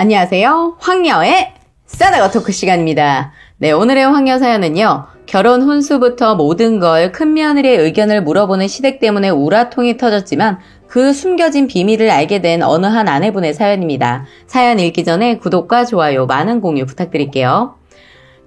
안녕하세요. 황녀의 싸다가 토크 시간입니다. 네, 오늘의 황녀 사연은요. 결혼 혼수부터 모든 걸 큰며느리의 의견을 물어보는 시댁 때문에 우라통이 터졌지만 그 숨겨진 비밀을 알게 된 어느 한 아내분의 사연입니다. 사연 읽기 전에 구독과 좋아요, 많은 공유 부탁드릴게요.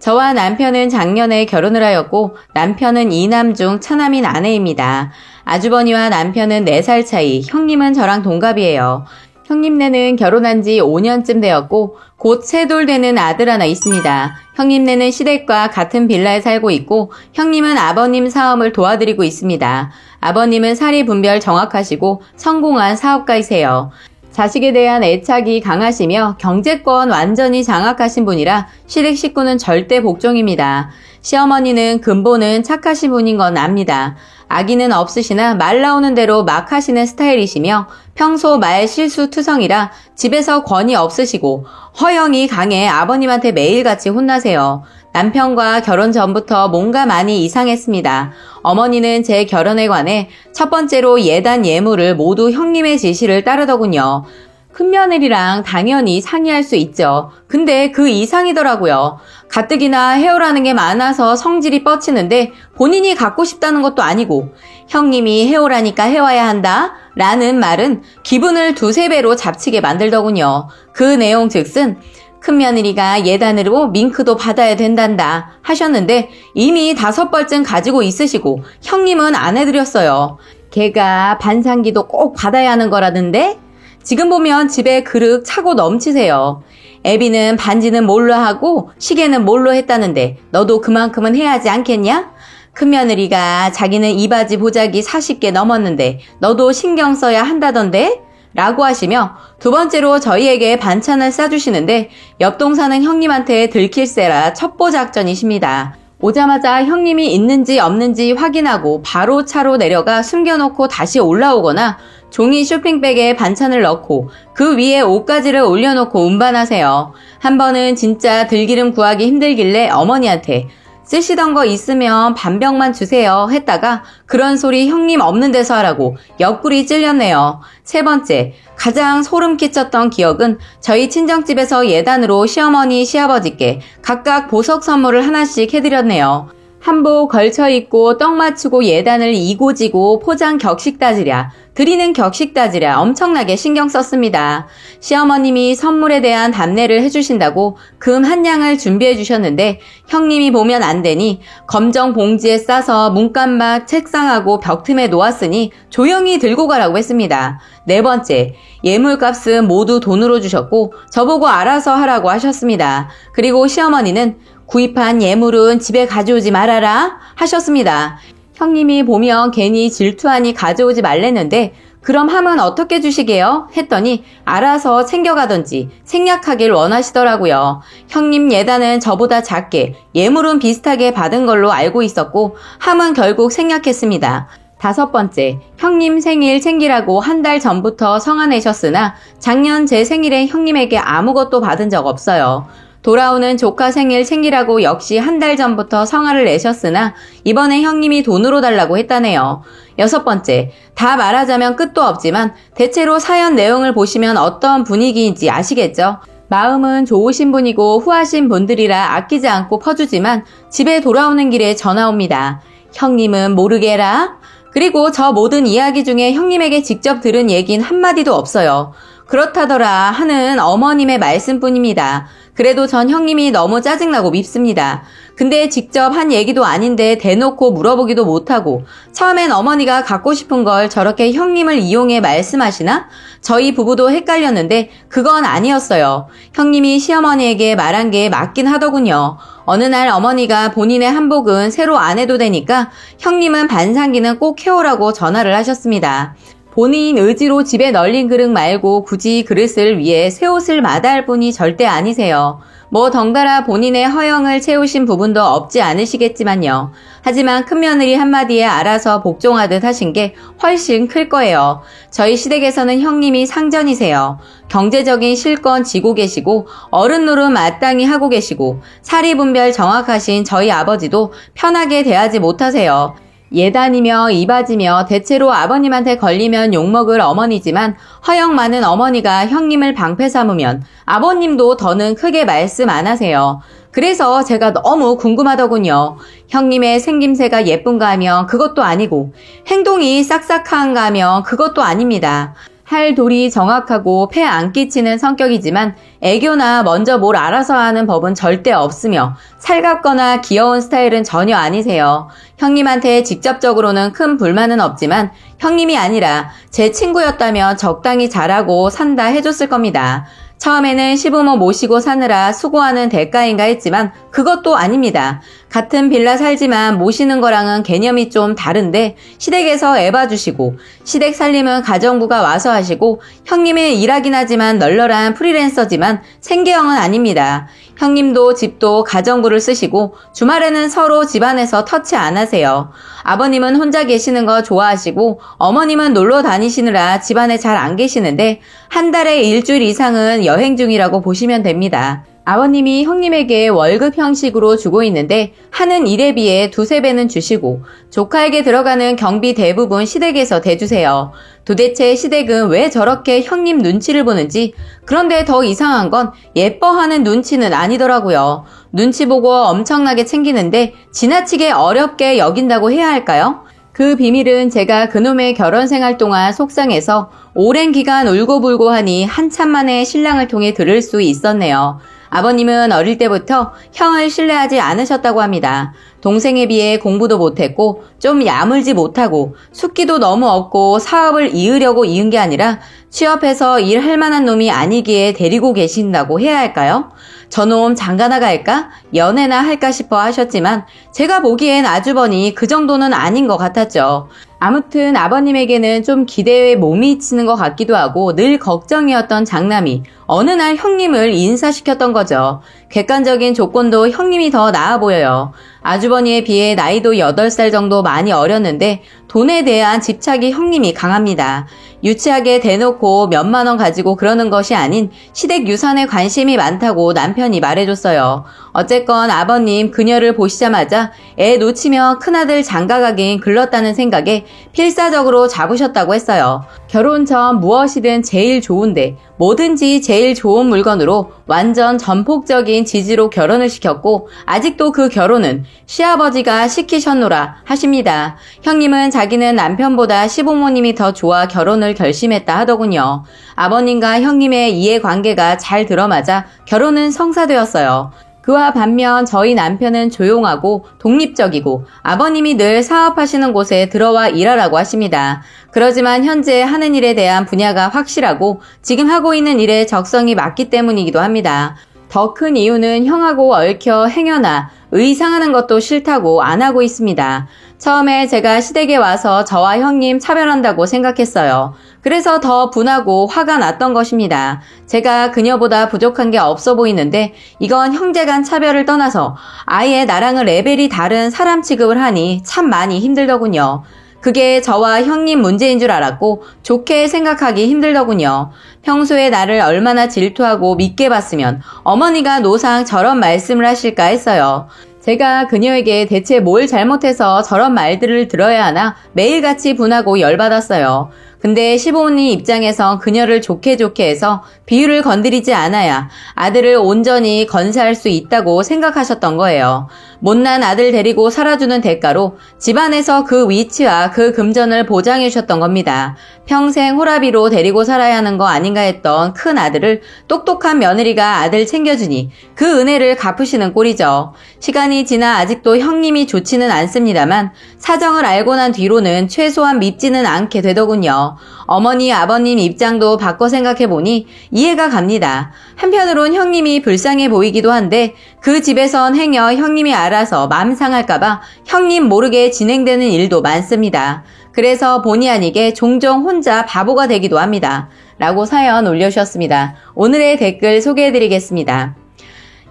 저와 남편은 작년에 결혼을 하였고 남편은 2남 중 차남인 아내입니다. 아주버니와 남편은 4살 차이, 형님은 저랑 동갑이에요. 형님네는 결혼한 지 5년쯤 되었고 곧 세돌 되는 아들 하나 있습니다. 형님네는 시댁과 같은 빌라에 살고 있고 형님은 아버님 사업을 도와드리고 있습니다. 아버님은 사리 분별 정확하시고 성공한 사업가이세요. 자식에 대한 애착이 강하시며 경제권 완전히 장악하신 분이라 시댁 식구는 절대 복종입니다. 시어머니는 근본은 착하신 분인 건 압니다. 악의는 없으시나 말 나오는 대로 막 하시는 스타일이시며 평소 말 실수투성이라 집에서 권위 없으시고 허영이 강해 아버님한테 매일같이 혼나세요. 남편과 결혼 전부터 뭔가 많이 이상했습니다. 어머니는 제 결혼에 관해 첫 번째로 예단 예물을 모두 형님의 지시를 따르더군요. 큰며느리랑 당연히 상의할 수 있죠. 근데 그 이상이더라고요. 가뜩이나 해오라는 게 많아서 성질이 뻗치는데 본인이 갖고 싶다는 것도 아니고 형님이 해오라니까 해와야 한다 라는 말은 기분을 2-3배로 잡치게 만들더군요. 그 내용 즉슨 큰며느리가 예단으로 밍크도 받아야 된단다 하셨는데 이미 5벌쯤 가지고 있으시고 형님은 안 해드렸어요. 걔가 반상기도 꼭 받아야 하는 거라던데? 지금 보면 집에 그릇 차고 넘치세요. 애비는 반지는 뭘로 하고 시계는 뭘로 했다는데 너도 그만큼은 해야지 않겠냐? 큰며느리가 자기는 이바지 보자기 40개 넘었는데 너도 신경 써야 한다던데? 라고 하시며 2번째로 저희에게 반찬을 싸주시는데 옆동 사는 형님한테 들킬세라 첩보 작전이십니다. 오자마자 형님이 있는지 없는지 확인하고 바로 차로 내려가 숨겨놓고 다시 올라오거나 종이 쇼핑백에 반찬을 넣고 그 위에 옷가지를 올려놓고 운반하세요. 한 번은 진짜 들기름 구하기 힘들길래 어머니한테 쓰시던 거 있으면 반병만 주세요 했다가 그런 소리 형님 없는 데서 하라고 옆구리 찔렸네요. 3번째, 가장 소름 끼쳤던 기억은 저희 친정집에서 예단으로 시어머니, 시아버지께 각각 보석 선물을 하나씩 해드렸네요. 한복 걸쳐 입고 떡 맞추고 예단을 이고지고 포장 격식 따지랴 드리는 격식 따지랴 엄청나게 신경 썼습니다. 시어머님이 선물에 대한 답례를 해주신다고 금 한 양을 준비해 주셨는데 형님이 보면 안 되니 검정 봉지에 싸서 문간막 책상하고 벽틈에 놓았으니 조용히 들고 가라고 했습니다. 4번째, 예물값은 모두 돈으로 주셨고 저보고 알아서 하라고 하셨습니다. 그리고 시어머니는 구입한 예물은 집에 가져오지 말아라 하셨습니다. 형님이 보면 괜히 질투하니 가져오지 말랬는데 그럼 하면 어떻게 주시게요? 했더니 알아서 챙겨가던지 생략하길 원하시더라고요. 형님 예단은 저보다 작게 예물은 비슷하게 받은 걸로 알고 있었고 함은 결국 생략했습니다. 5번째, 형님 생일 챙기라고 한 달 전부터 성화 내셨으나 작년 제 생일에 형님에게 아무것도 받은 적 없어요. 돌아오는 조카 생일 챙기라고 역시 한 달 전부터 성화를 내셨으나 이번에 형님이 돈으로 달라고 했다네요. 6번째, 다 말하자면 끝도 없지만 대체로 사연 내용을 보시면 어떤 분위기인지 아시겠죠? 마음은 좋으신 분이고 후하신 분들이라 아끼지 않고 퍼주지만 집에 돌아오는 길에 전화 옵니다. 형님은 모르게라? 그리고 저 모든 이야기 중에 형님에게 직접 들은 얘긴 한마디도 없어요. 그렇다더라 하는 어머님의 말씀뿐입니다. 그래도 전 형님이 너무 짜증나고 밉습니다. 근데 직접 한 얘기도 아닌데 대놓고 물어보기도 못하고 처음엔 어머니가 갖고 싶은 걸 저렇게 형님을 이용해 말씀하시나? 저희 부부도 헷갈렸는데 그건 아니었어요. 형님이 시어머니에게 말한 게 맞긴 하더군요. 어느 날 어머니가 본인의 한복은 새로 안 해도 되니까 형님은 반상기는 꼭 해오라고 전화를 하셨습니다. 본인 의지로 집에 널린 그릇 말고 굳이 그릇을 위해 새 옷을 마다할 분이 절대 아니세요. 뭐 덩달아 본인의 허영을 채우신 부분도 없지 않으시겠지만요. 하지만 큰며느리 한마디에 알아서 복종하듯 하신 게 훨씬 클 거예요. 저희 시댁에서는 형님이 상전이세요. 경제적인 실권 쥐고 계시고 어른 노릇 마땅히 하고 계시고 사리 분별 정확하신 저희 아버지도 편하게 대하지 못하세요. 예단이며 이바지며 대체로 아버님한테 걸리면 욕먹을 어머니지만 허영 많은 어머니가 형님을 방패 삼으면 아버님도 더는 크게 말씀 안 하세요. 그래서 제가 너무 궁금하더군요. 형님의 생김새가 예쁜가 하면 그것도 아니고 행동이 싹싹한가 하면 그것도 아닙니다. 할 도리 정확하고 폐 안 끼치는 성격이지만 애교나 먼저 뭘 알아서 하는 법은 절대 없으며 살갑거나 귀여운 스타일은 전혀 아니세요. 형님한테 직접적으로는 큰 불만은 없지만 형님이 아니라 제 친구였다면 적당히 잘하고 산다 해줬을 겁니다. 처음에는 시부모 모시고 사느라 수고하는 대가인가 했지만 그것도 아닙니다. 같은 빌라 살지만 모시는 거랑은 개념이 좀 다른데 시댁에서 애 봐주시고 시댁 살림은 가정부가 와서 하시고 형님은 일하긴 하지만 널널한 프리랜서지만 생계형은 아닙니다. 형님도 집도 가정부를 쓰시고 주말에는 서로 집안에서 터치 안 하세요. 아버님은 혼자 계시는 거 좋아하시고 어머님은 놀러 다니시느라 집안에 잘 안 계시는데 한 달에 일주일 이상은 여행 중이라고 보시면 됩니다. 아버님이 형님에게 월급 형식으로 주고 있는데 하는 일에 비해 두세 배는 주시고 조카에게 들어가는 경비 대부분 시댁에서 대주세요. 도대체 시댁은 왜 저렇게 형님 눈치를 보는지. 그런데 더 이상한 건 예뻐하는 눈치는 아니더라고요. 눈치 보고 엄청나게 챙기는데 지나치게 어렵게 여긴다고 해야 할까요? 그 비밀은 제가 그놈의 결혼 생활 동안 속상해서 오랜 기간 울고불고 하니 한참 만에 신랑을 통해 들을 수 있었네요. 아버님은 어릴 때부터 형을 신뢰하지 않으셨다고 합니다. 동생에 비해 공부도 못했고 좀 야물지 못하고 숙기도 너무 없고 사업을 이으려고 이은 게 아니라 취업해서 일할 만한 놈이 아니기에 데리고 계신다고 해야 할까요? 저놈 장가나갈까? 연애나 할까 싶어 하셨지만 제가 보기엔 아주버니 그 정도는 아닌 것 같았죠. 아무튼 아버님에게는 좀 기대에 몸이 치는 것 같기도 하고 늘 걱정이었던 장남이 어느 날 형님을 인사시켰던 거죠. 객관적인 조건도 형님이 더 나아 보여요. 아주버니에 비해 나이도 8살 정도 많이 어렸는데 돈에 대한 집착이 형님이 강합니다. 유치하게 대놓고 몇만 원 가지고 그러는 것이 아닌 시댁 유산에 관심이 많다고 남편이 말해줬어요. 어쨌건 아버님 그녀를 보시자마자 애 놓치며 큰아들 장가가긴 글렀다는 생각에 필사적으로 잡으셨다고 했어요. 결혼 전 무엇이든 제일 좋은데 뭐든지 제일 좋은 물건으로 완전 전폭적인 지지로 결혼을 시켰고 아직도 그 결혼은 시아버지가 시키셨노라 하십니다. 형님은 자기는 남편보다 시부모님이 더 좋아 결혼을 결심했다 하더군요. 아버님과 형님의 이해관계가 잘 들어맞아 결혼은 성사되었어요. 그와 반면 저희 남편은 조용하고 독립적이고 아버님이 늘 사업하시는 곳에 들어와 일하라고 하십니다. 그러지만 현재 하는 일에 대한 분야가 확실하고 지금 하고 있는 일에 적성이 맞기 때문이기도 합니다. 더 큰 이유는 형하고 얽혀 행여나 의상하는 것도 싫다고 안 하고 있습니다. 처음에 제가 시댁에 와서 저와 형님 차별한다고 생각했어요. 그래서 더 분하고 화가 났던 것입니다. 제가 그녀보다 부족한 게 없어 보이는데 이건 형제간 차별을 떠나서 아예 나랑은 레벨이 다른 사람 취급을 하니 참 많이 힘들더군요. 그게 저와 형님 문제인 줄 알았고 좋게 생각하기 힘들더군요. 평소에 나를 얼마나 질투하고 믿게 봤으면 어머니가 노상 저런 말씀을 하실까 했어요. 제가 그녀에게 대체 뭘 잘못해서 저런 말들을 들어야 하나 매일같이 분하고 열받았어요. 근데 시부모님 입장에선 그녀를 좋게 해서 비유를 건드리지 않아야 아들을 온전히 건사할 수 있다고 생각하셨던 거예요. 못난 아들 데리고 살아주는 대가로 집안에서 그 위치와 그 금전을 보장해 주셨던 겁니다. 평생 호라비로 데리고 살아야 하는 거 아닌가 했던 큰 아들을 똑똑한 며느리가 아들 챙겨주니 그 은혜를 갚으시는 꼴이죠. 시간이 지나 아직도 형님이 좋지는 않습니다만 사정을 알고 난 뒤로는 최소한 밉지는 않게 되더군요. 어머니, 아버님 입장도 바꿔 생각해보니 이해가 갑니다. 한편으론 형님이 불쌍해 보이기도 한데 그 집에선 행여 형님이 알아서 마음 상할까봐 형님 모르게 진행되는 일도 많습니다. 그래서 본의 아니게 종종 혼자 바보가 되기도 합니다. 라고 사연 올려주셨습니다. 오늘의 댓글 소개해드리겠습니다.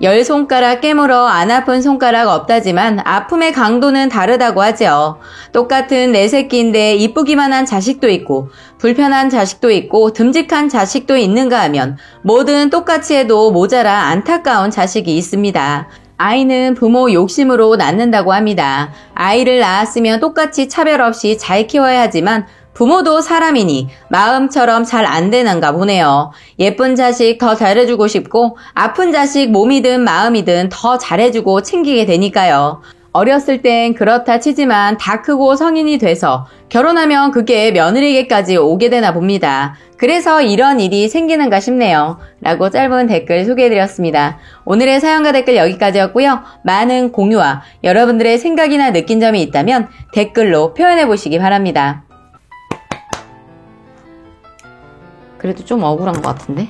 10손가락 깨물어 안 아픈 손가락 없다지만 아픔의 강도는 다르다고 하죠. 똑같은 내 새끼인데 이쁘기만 한 자식도 있고 불편한 자식도 있고 듬직한 자식도 있는가 하면 뭐든 똑같이 해도 모자라 안타까운 자식이 있습니다. 아이는 부모 욕심으로 낳는다고 합니다. 아이를 낳았으면 똑같이 차별 없이 잘 키워야 하지만 부모도 사람이니 마음처럼 잘 안 되는가 보네요. 예쁜 자식 더 잘해주고 싶고 아픈 자식 몸이든 마음이든 더 잘해주고 챙기게 되니까요. 어렸을 땐 그렇다 치지만 다 크고 성인이 돼서 결혼하면 그게 며느리에게까지 오게 되나 봅니다. 그래서 이런 일이 생기는가 싶네요. 라고 짧은 댓글 소개해드렸습니다. 오늘의 사연과 댓글 여기까지였고요. 많은 공유와 여러분들의 생각이나 느낀 점이 있다면 댓글로 표현해보시기 바랍니다. 그래도 좀 억울한 것 같은데?